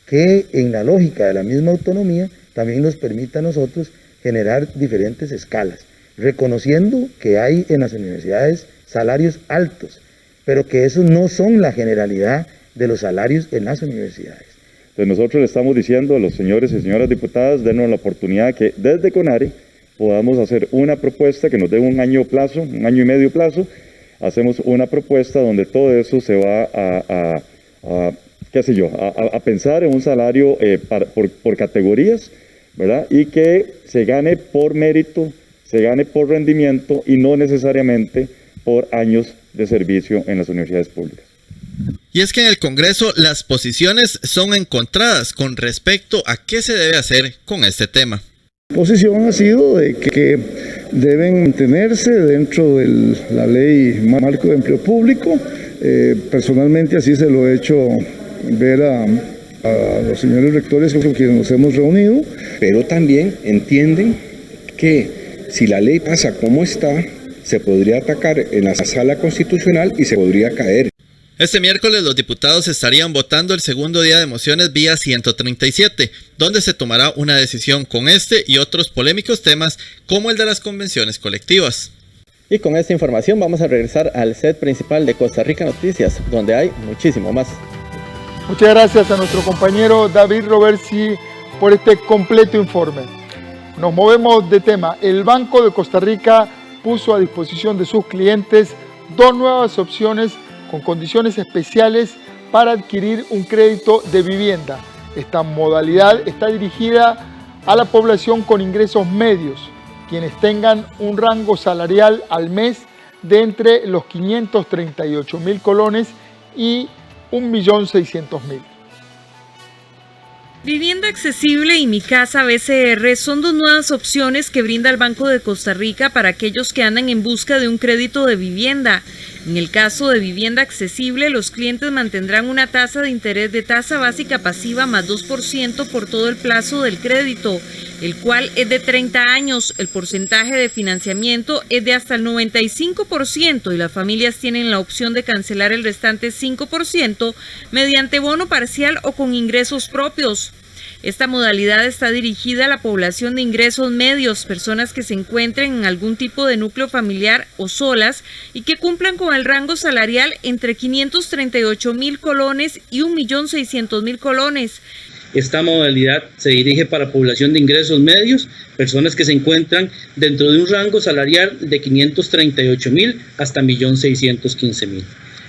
que en la lógica de la misma autonomía también nos permita a nosotros generar diferentes escalas, reconociendo que hay en las universidades salarios altos, pero que esos no son la generalidad de los salarios en las universidades. Entonces nosotros le estamos diciendo a los señores y señoras diputadas, denos la oportunidad que desde CONARE podamos hacer una propuesta que nos dé un año y medio plazo, hacemos una propuesta donde todo eso se va a pensar en un salario por categorías, ¿verdad? Y que se gane por mérito, se gane por rendimiento y no necesariamente por años de servicio en las universidades públicas. Y es que en el Congreso las posiciones son encontradas con respecto a qué se debe hacer con este tema. La posición ha sido de que deben mantenerse dentro de la ley marco de empleo público. Personalmente así se lo he hecho ver a los señores rectores con quienes nos hemos reunido. Pero también entienden que si la ley pasa como está, se podría atacar en la sala constitucional y se podría caer. Este miércoles los diputados estarían votando el segundo día de mociones vía 137, donde se tomará una decisión con este y otros polémicos temas como el de las convenciones colectivas. Y con esta información vamos a regresar al set principal de Costa Rica Noticias, donde hay muchísimo más. Muchas gracias a nuestro compañero David Roversi por este completo informe. Nos movemos de tema. El Banco de Costa Rica puso a disposición de sus clientes dos nuevas opciones con condiciones especiales para adquirir un crédito de vivienda. Esta modalidad está dirigida a la población con ingresos medios, quienes tengan un rango salarial al mes de entre los 538.000 colones y 1.600.000. Vivienda Accesible y Mi Casa BCR son dos nuevas opciones que brinda el Banco de Costa Rica para aquellos que andan en busca de un crédito de vivienda. En el caso de Vivienda Accesible, los clientes mantendrán una tasa de interés de tasa básica pasiva más 2% por todo el plazo del crédito, el cual es de 30 años. El porcentaje de financiamiento es de hasta el 95% y las familias tienen la opción de cancelar el restante 5% mediante bono parcial o con ingresos propios. Esta modalidad está dirigida a la población de ingresos medios, personas que se encuentren en algún tipo de núcleo familiar o solas y que cumplan con el rango salarial entre 538.000 colones y 1.600.000 colones. Esta modalidad se dirige para población de ingresos medios, personas que se encuentran dentro de un rango salarial de 538.000 hasta 1.615.000.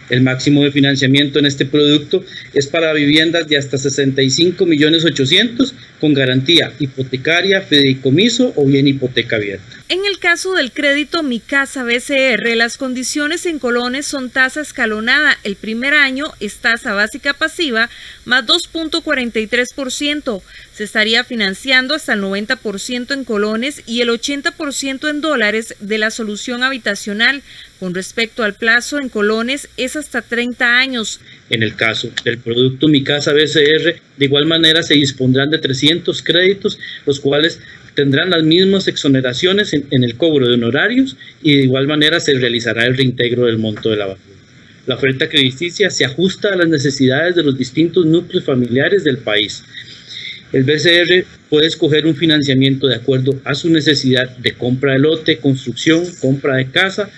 El máximo de financiamiento en este producto es para viviendas de hasta 65.800.000 con garantía hipotecaria, fideicomiso o bien hipoteca abierta. En el caso del crédito Mi Casa BCR, las condiciones en colones son tasa escalonada. El primer año es tasa básica pasiva más 2.43%. Se estaría financiando hasta el 90% en colones y el 80% en dólares de la solución habitacional. Con respecto al plazo en colones es hasta 30 años. En el caso del producto Mi Casa BCR, de igual manera se dispondrán de 300 créditos, los cuales tendrán las mismas exoneraciones en el cobro de honorarios y de igual manera se realizará el reintegro del monto de la vacuna. La oferta crediticia se ajusta a las necesidades de los distintos núcleos familiares del país. El BCR puede escoger un financiamiento de acuerdo a su necesidad de compra de lote, construcción, compra de casa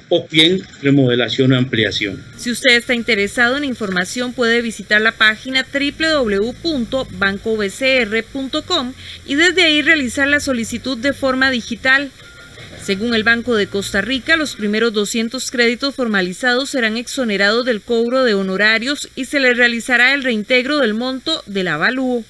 o bien remodelación o ampliación. Si usted está interesado en información, puede visitar la página www.bancobcr.com y desde ahí realizar la solicitud de forma digital. Según el Banco de Costa Rica, los primeros 200 créditos formalizados serán exonerados del cobro de honorarios y se les realizará el reintegro del monto del avalúo.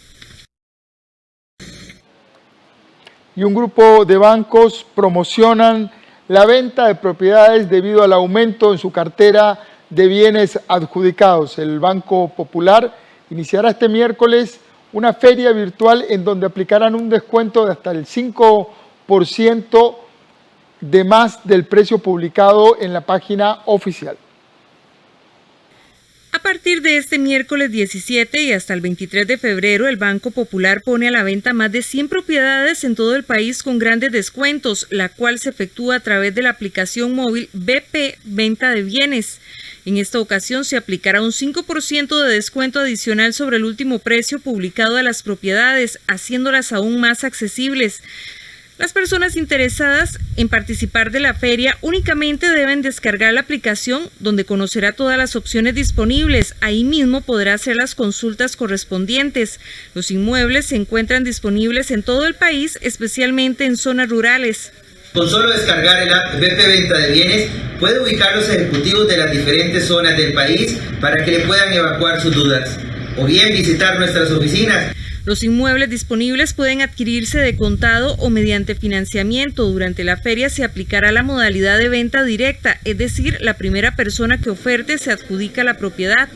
Y un grupo de bancos promocionan la venta de propiedades debido al aumento en su cartera de bienes adjudicados. El Banco Popular iniciará este miércoles una feria virtual en donde aplicarán un descuento de hasta el 5% de más del precio publicado en la página oficial. A partir de este miércoles 17 y hasta el 23 de febrero, el Banco Popular pone a la venta más de 100 propiedades en todo el país con grandes descuentos, la cual se efectúa a través de la aplicación móvil BP Venta de Bienes. En esta ocasión se aplicará un 5% de descuento adicional sobre el último precio publicado a las propiedades, haciéndolas aún más accesibles. Las personas interesadas en participar de la feria únicamente deben descargar la aplicación donde conocerá todas las opciones disponibles. Ahí mismo podrá hacer las consultas correspondientes. Los inmuebles se encuentran disponibles en todo el país, especialmente en zonas rurales. Con solo descargar el app BP Venta de Bienes, puede ubicar los ejecutivos de las diferentes zonas del país para que le puedan evacuar sus dudas, o bien visitar nuestras oficinas. Los inmuebles disponibles pueden adquirirse de contado o mediante financiamiento. Durante la feria se aplicará la modalidad de venta directa, es decir, la primera persona que oferte se adjudica la propiedad.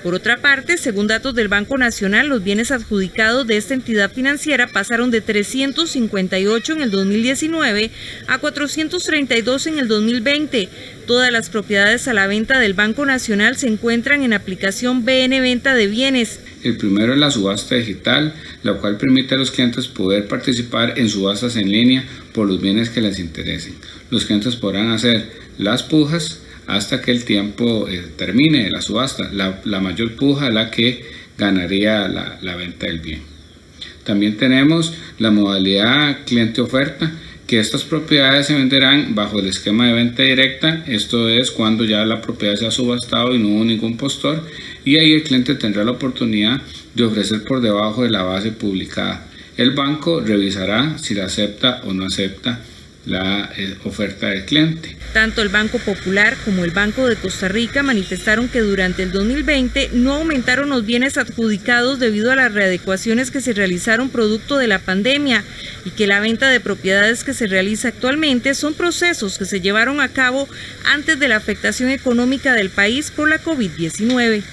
Por otra parte, según datos del Banco Nacional, los bienes adjudicados de esta entidad financiera pasaron de 358 en el 2019 a 432 en el 2020. Todas las propiedades a la venta del Banco Nacional se encuentran en aplicación BN Venta de Bienes. El primero es la subasta digital, la cual permite a los clientes poder participar en subastas en línea por los bienes que les interesen. Los clientes podrán hacer las pujas hasta que el tiempo termine de la subasta. La mayor puja es la que ganaría la venta del bien. También tenemos la modalidad cliente oferta, que estas propiedades se venderán bajo el esquema de venta directa. Esto es cuando ya la propiedad se ha subastado y no hubo ningún postor, y ahí el cliente tendrá la oportunidad de ofrecer por debajo de la base publicada. El banco revisará si la acepta o no acepta la oferta del cliente. Tanto el Banco Popular como el Banco de Costa Rica manifestaron que durante el 2020 no aumentaron los bienes adjudicados debido a las readecuaciones que se realizaron producto de la pandemia y que la venta de propiedades que se realiza actualmente son procesos que se llevaron a cabo antes de la afectación económica del país por la COVID-19.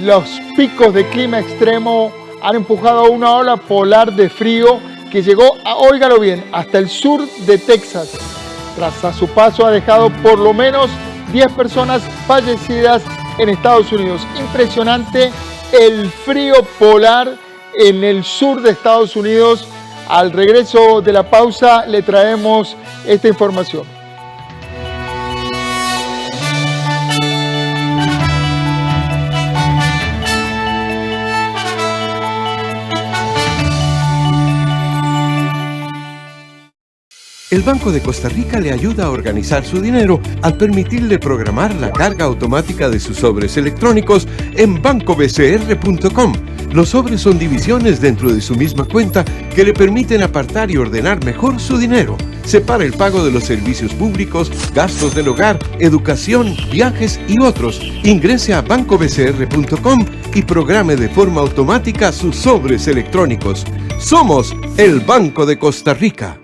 los picos de clima extremo han empujado a una ola polar de frío que llegó, óigalo bien, hasta el sur de Texas. Tras a su paso ha dejado por lo menos 10 personas fallecidas en Estados Unidos. Impresionante el frío polar en el sur de Estados Unidos. Al regreso de la pausa le traemos esta información. El Banco de Costa Rica le ayuda a organizar su dinero al permitirle programar la carga automática de sus sobres electrónicos en bancobcr.com. Los sobres son divisiones dentro de su misma cuenta que le permiten apartar y ordenar mejor su dinero. Separa el pago de los servicios públicos, gastos del hogar, educación, viajes y otros. Ingrese a bancobcr.com y programe de forma automática sus sobres electrónicos. Somos el Banco de Costa Rica.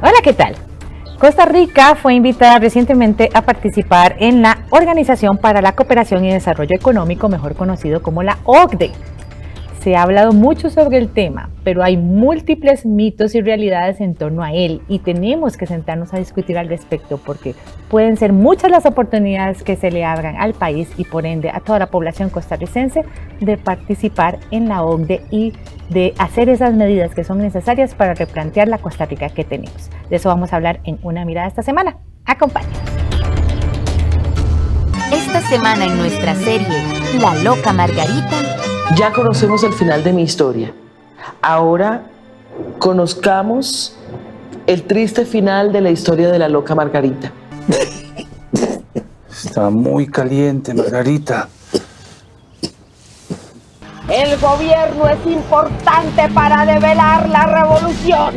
Hola, ¿qué tal? Costa Rica fue invitada recientemente a participar en la Organización para la Cooperación y Desarrollo Económico, mejor conocido como la OCDE. Se ha hablado mucho sobre el tema, pero hay múltiples mitos y realidades en torno a él y tenemos que sentarnos a discutir al respecto porque pueden ser muchas las oportunidades que se le abran al país y por ende a toda la población costarricense de participar en la OCDE y de hacer esas medidas que son necesarias para replantear la Costa Rica que tenemos. De eso vamos a hablar en Una Mirada esta semana. Acompáñanos. Esta semana en nuestra serie La Loca Margarita. Ya conocemos el final de mi historia. Ahora conozcamos el triste final de la historia de la loca Margarita. Está muy caliente, Margarita. El gobierno es importante para develar la revolución.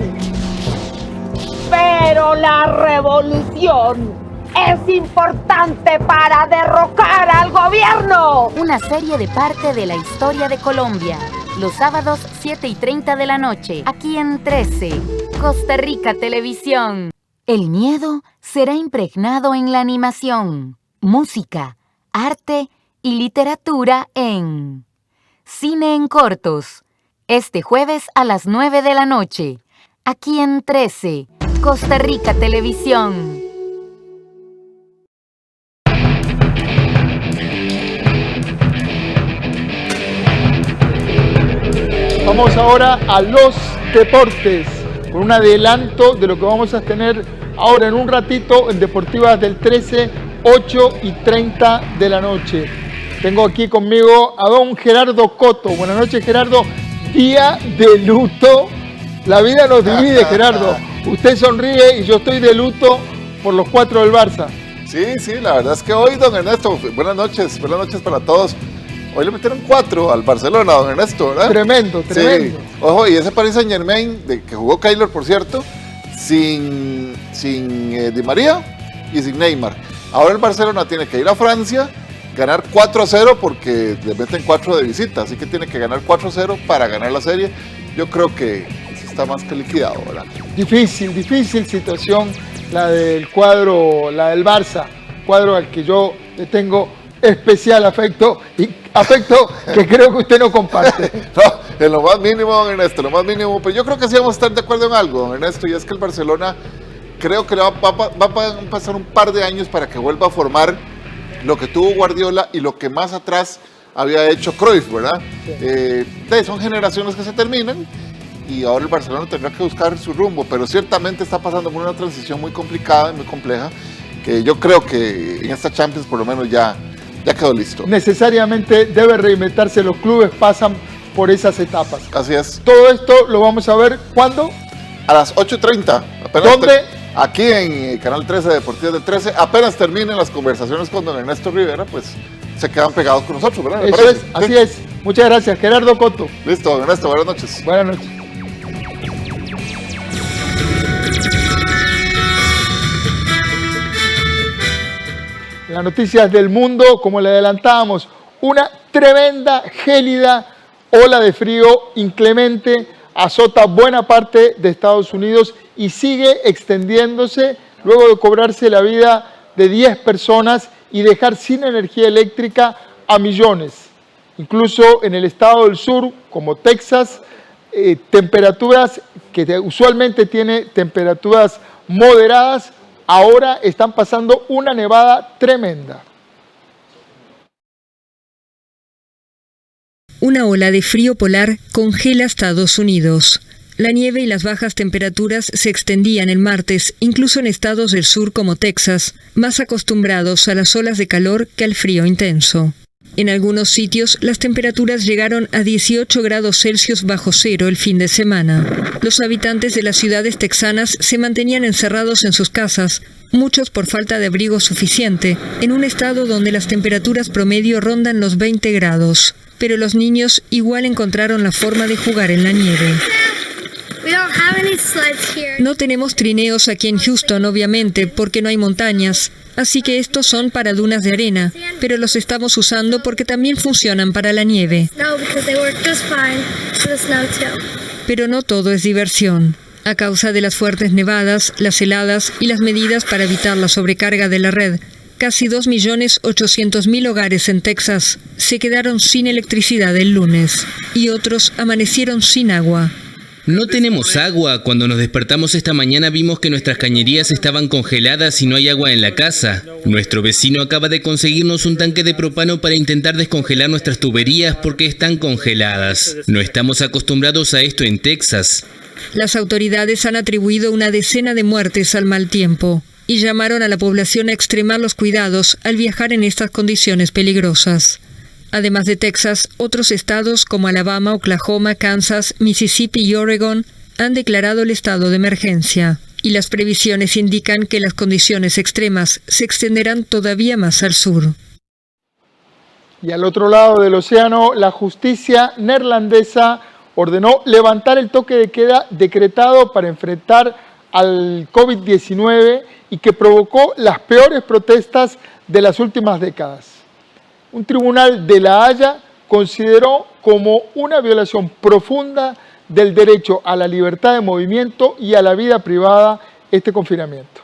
Pero la revolución es importante para derrocar al gobierno. Una serie de parte de la historia de Colombia. Los sábados 7:30 de la noche, aquí en 13, Costa Rica Televisión. El miedo será impregnado en la animación, música, arte y literatura en Cine en Cortos. Este jueves a las 9 de la noche, aquí en 13, Costa Rica Televisión. Vamos ahora a los deportes, con un adelanto de lo que vamos a tener ahora en un ratito en Deportivas del 13, 8:30 de la noche. Tengo aquí conmigo a don Gerardo Coto. Buenas noches, Gerardo. Día de luto. La vida nos divide, Gerardo. Usted sonríe y yo estoy de luto por los 4 del Barça. Sí, la verdad es que hoy, don Ernesto, buenas noches para todos. Hoy le metieron 4 al Barcelona, don Ernesto, ¿verdad? Tremendo. Sí. Ojo, y ese Paris Saint-Germain, que jugó Keylor, por cierto, sin Di María y sin Neymar. Ahora el Barcelona tiene que ir a Francia, ganar 4-0 porque le meten 4 de visita, así que tiene que ganar 4-0 para ganar la serie. Yo creo que eso está más que liquidado, ¿verdad? Difícil situación la del cuadro, la del Barça, cuadro al que yo le tengo especial afecto que creo que usted no comparte. No, en lo más mínimo, don Ernesto, pero yo creo que sí vamos a estar de acuerdo en algo, don Ernesto, y es que el Barcelona creo que va a pasar un par de años para que vuelva a formar lo que tuvo Guardiola y lo que más atrás había hecho Cruyff, ¿verdad? Son generaciones que se terminan y ahora el Barcelona tendrá que buscar su rumbo, pero ciertamente está pasando por una transición muy complicada y muy compleja, que yo creo que en esta Champions por lo menos ya quedó listo. Necesariamente debe reinventarse, los clubes pasan por esas etapas. Así es. Todo esto lo vamos a ver, ¿cuándo? A las 8:30. ¿Dónde? Aquí en Canal 13 de Deportivas del 13. Apenas terminen las conversaciones con don Ernesto Rivera, pues se quedan pegados con nosotros, ¿verdad? Eso es, así es. Muchas gracias, Gerardo Coto. Listo, don Ernesto, buenas noches. Buenas noches. Las noticias del mundo, como le adelantábamos, una tremenda, gélida ola de frío inclemente azota buena parte de Estados Unidos y sigue extendiéndose luego de cobrarse la vida de 10 personas y dejar sin energía eléctrica a millones. Incluso en el estado del sur, como Texas, temperaturas que usualmente tiene temperaturas moderadas, ahora están pasando una nevada tremenda. Una ola de frío polar congela Estados Unidos. La nieve y las bajas temperaturas se extendían el martes, incluso en estados del sur como Texas, más acostumbrados a las olas de calor que al frío intenso. En algunos sitios, las temperaturas llegaron a 18 grados Celsius bajo cero el fin de semana. Los habitantes de las ciudades texanas se mantenían encerrados en sus casas, muchos por falta de abrigo suficiente, en un estado donde las temperaturas promedio rondan los 20 grados. Pero los niños igual encontraron la forma de jugar en la nieve. No tenemos trineos aquí en Houston, obviamente, porque no hay montañas, así que estos son para dunas de arena, pero los estamos usando porque también funcionan para la nieve. Pero no todo es diversión. A causa de las fuertes nevadas, las heladas y las medidas para evitar la sobrecarga de la red, casi 2.800.000 hogares en Texas se quedaron sin electricidad el lunes y otros amanecieron sin agua. No tenemos agua. Cuando nos despertamos esta mañana vimos que nuestras cañerías estaban congeladas y no hay agua en la casa. Nuestro vecino acaba de conseguirnos un tanque de propano para intentar descongelar nuestras tuberías porque están congeladas. No estamos acostumbrados a esto en Texas. Las autoridades han atribuido una decena de muertes al mal tiempo y llamaron a la población a extremar los cuidados al viajar en estas condiciones peligrosas. Además de Texas, otros estados como Alabama, Oklahoma, Kansas, Mississippi y Oregon han declarado el estado de emergencia. Y las previsiones indican que las condiciones extremas se extenderán todavía más al sur. Y al otro lado del océano, la justicia neerlandesa ordenó levantar el toque de queda decretado para enfrentar al COVID-19 y que provocó las peores protestas de las últimas décadas. Un tribunal de La Haya consideró como una violación profunda del derecho a la libertad de movimiento y a la vida privada este confinamiento.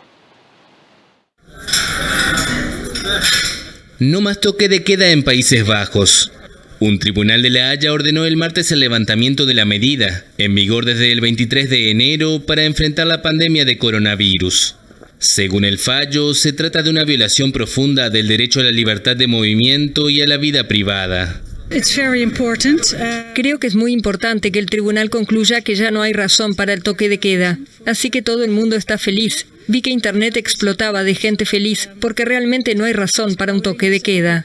No más toque de queda en Países Bajos. Un tribunal de La Haya ordenó el martes el levantamiento de la medida, en vigor desde el 23 de enero, para enfrentar la pandemia de coronavirus. Según el fallo, se trata de una violación profunda del derecho a la libertad de movimiento y a la vida privada. Creo que es muy importante que el tribunal concluya que ya no hay razón para el toque de queda, así que todo el mundo está feliz. Vi que internet explotaba de gente feliz porque realmente no hay razón para un toque de queda.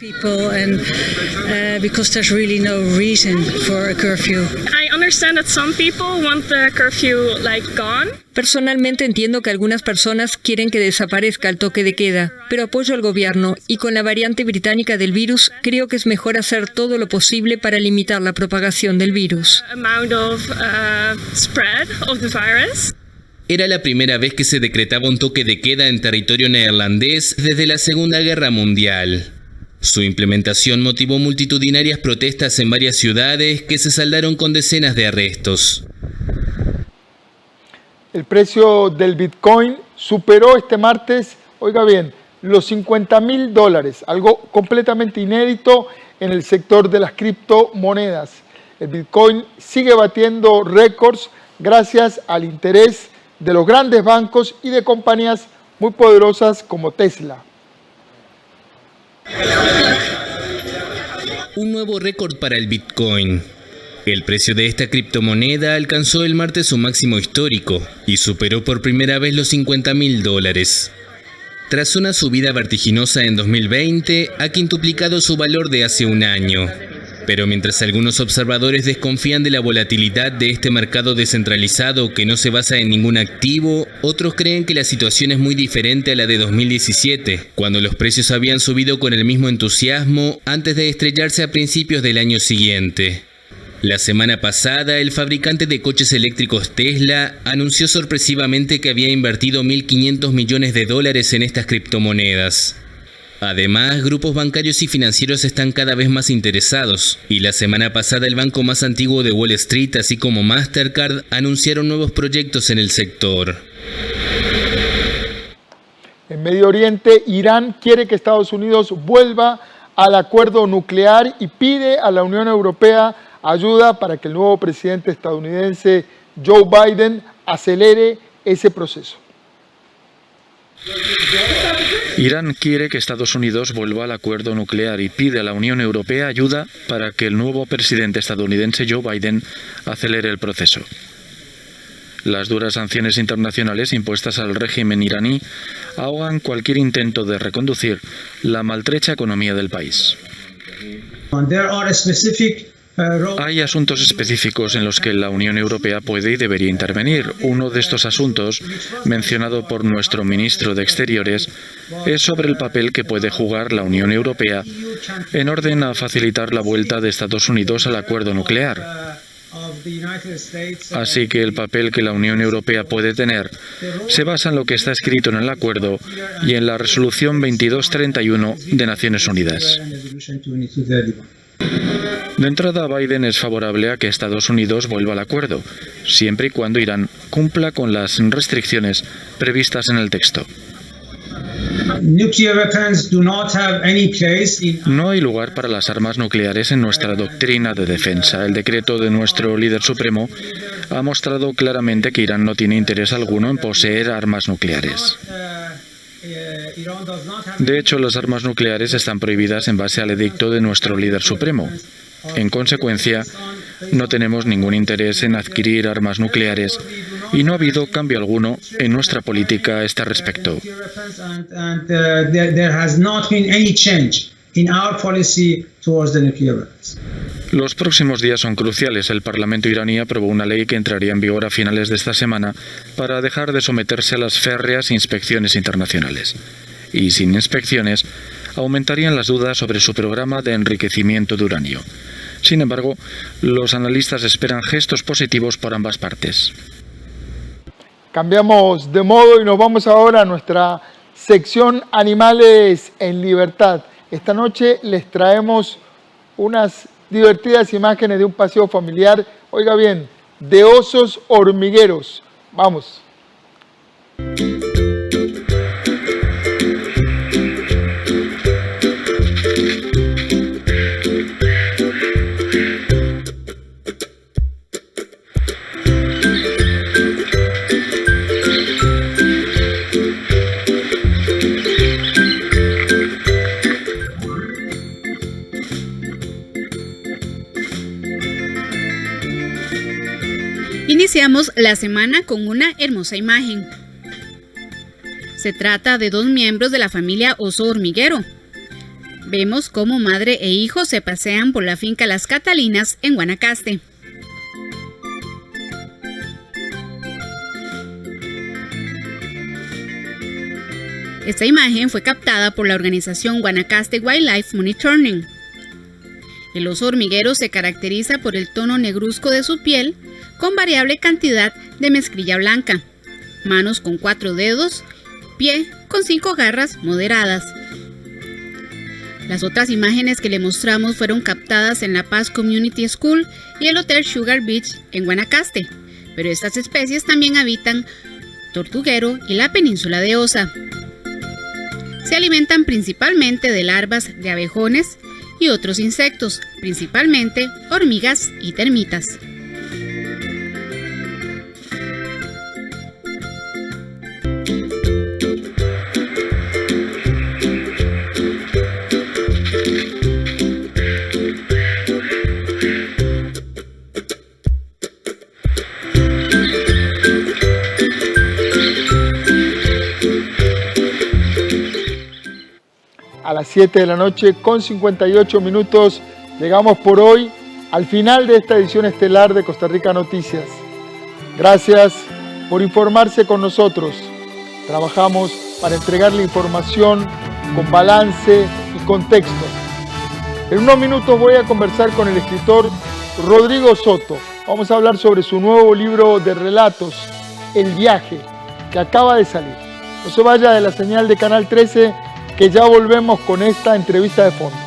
Personalmente entiendo que algunas personas quieren que desaparezca el toque de queda, pero apoyo al gobierno y con la variante británica del virus creo que es mejor hacer todo lo posible para limitar la propagación del virus. Era la primera vez que se decretaba un toque de queda en territorio neerlandés desde la Segunda Guerra Mundial. Su implementación motivó multitudinarias protestas en varias ciudades que se saldaron con decenas de arrestos. El precio del Bitcoin superó este martes, oiga bien, los $50,000, algo completamente inédito en el sector de las criptomonedas. El Bitcoin sigue batiendo récords gracias al interés de los grandes bancos y de compañías muy poderosas como Tesla. Un nuevo récord para el Bitcoin. El precio de esta criptomoneda alcanzó el martes su máximo histórico y superó por primera vez los $50,000. Tras una subida vertiginosa en 2020, ha quintuplicado su valor de hace un año. Pero mientras algunos observadores desconfían de la volatilidad de este mercado descentralizado que no se basa en ningún activo, otros creen que la situación es muy diferente a la de 2017, cuando los precios habían subido con el mismo entusiasmo antes de estrellarse a principios del año siguiente. La semana pasada, el fabricante de coches eléctricos Tesla anunció sorpresivamente que había invertido $1.500 millones en estas criptomonedas. Además, grupos bancarios y financieros están cada vez más interesados, y la semana pasada el banco más antiguo de Wall Street, así como Mastercard, anunciaron nuevos proyectos en el sector. En Medio Oriente, Irán quiere que Estados Unidos vuelva al acuerdo nuclear y pide a la Unión Europea ayuda para que el nuevo presidente estadounidense Joe Biden acelere ese proceso. Irán quiere que Estados Unidos vuelva al acuerdo nuclear y pide a la Unión Europea ayuda para que el nuevo presidente estadounidense Joe Biden acelere el proceso. Las duras sanciones internacionales impuestas al régimen iraní ahogan cualquier intento de reconducir la maltrecha economía del país. Hay asuntos específicos en los que la Unión Europea puede y debería intervenir. Uno de estos asuntos, mencionado por nuestro ministro de Exteriores, es sobre el papel que puede jugar la Unión Europea en orden a facilitar la vuelta de Estados Unidos al acuerdo nuclear. Así que el papel que la Unión Europea puede tener se basa en lo que está escrito en el acuerdo y en la resolución 2231 de Naciones Unidas. De entrada, Biden es favorable a que Estados Unidos vuelva al acuerdo, siempre y cuando Irán cumpla con las restricciones previstas en el texto. No hay lugar para las armas nucleares en nuestra doctrina de defensa. El decreto de nuestro líder supremo ha mostrado claramente que Irán no tiene interés alguno en poseer armas nucleares. De hecho, las armas nucleares están prohibidas en base al edicto de nuestro líder supremo. En consecuencia, no tenemos ningún interés en adquirir armas nucleares y no ha habido cambio alguno en nuestra política a este respecto. Los próximos días son cruciales. El Parlamento iraní aprobó una ley que entraría en vigor a finales de esta semana para dejar de someterse a las férreas inspecciones internacionales. Y sin inspecciones, aumentarían las dudas sobre su programa de enriquecimiento de uranio. Sin embargo, los analistas esperan gestos positivos por ambas partes. Cambiamos de modo y nos vamos ahora a nuestra sección Animales en Libertad. Esta noche les traemos unas divertidas imágenes de un paseo familiar, oiga bien, de osos hormigueros. Vamos. Iniciamos la semana con una hermosa imagen. Se trata de dos miembros de la familia oso hormiguero. Vemos cómo madre e hijo se pasean por la finca Las Catalinas en Guanacaste. Esta imagen fue captada por la organización Guanacaste Wildlife Monitoring. El oso hormiguero se caracteriza por el tono negruzco de su piel, con variable cantidad de mezclilla blanca, manos con 4 dedos, pie con 5 garras moderadas. Las otras imágenes que le mostramos fueron captadas en La Paz Community School y el Hotel Sugar Beach en Guanacaste, pero estas especies también habitan Tortuguero y la península de Osa. Se alimentan principalmente de larvas de abejones y otros insectos, principalmente hormigas y termitas. A las 7 de la noche con 58 minutos llegamos por hoy al final de esta edición estelar de Costa Rica Noticias. Gracias por informarse con nosotros. Trabajamos para entregarle información con balance y contexto. En unos minutos voy a conversar con el escritor Rodrigo Soto. Vamos a hablar sobre su nuevo libro de relatos, El Viaje, que acaba de salir. No se vaya de la señal de Canal 13, que ya volvemos con esta entrevista de fondo.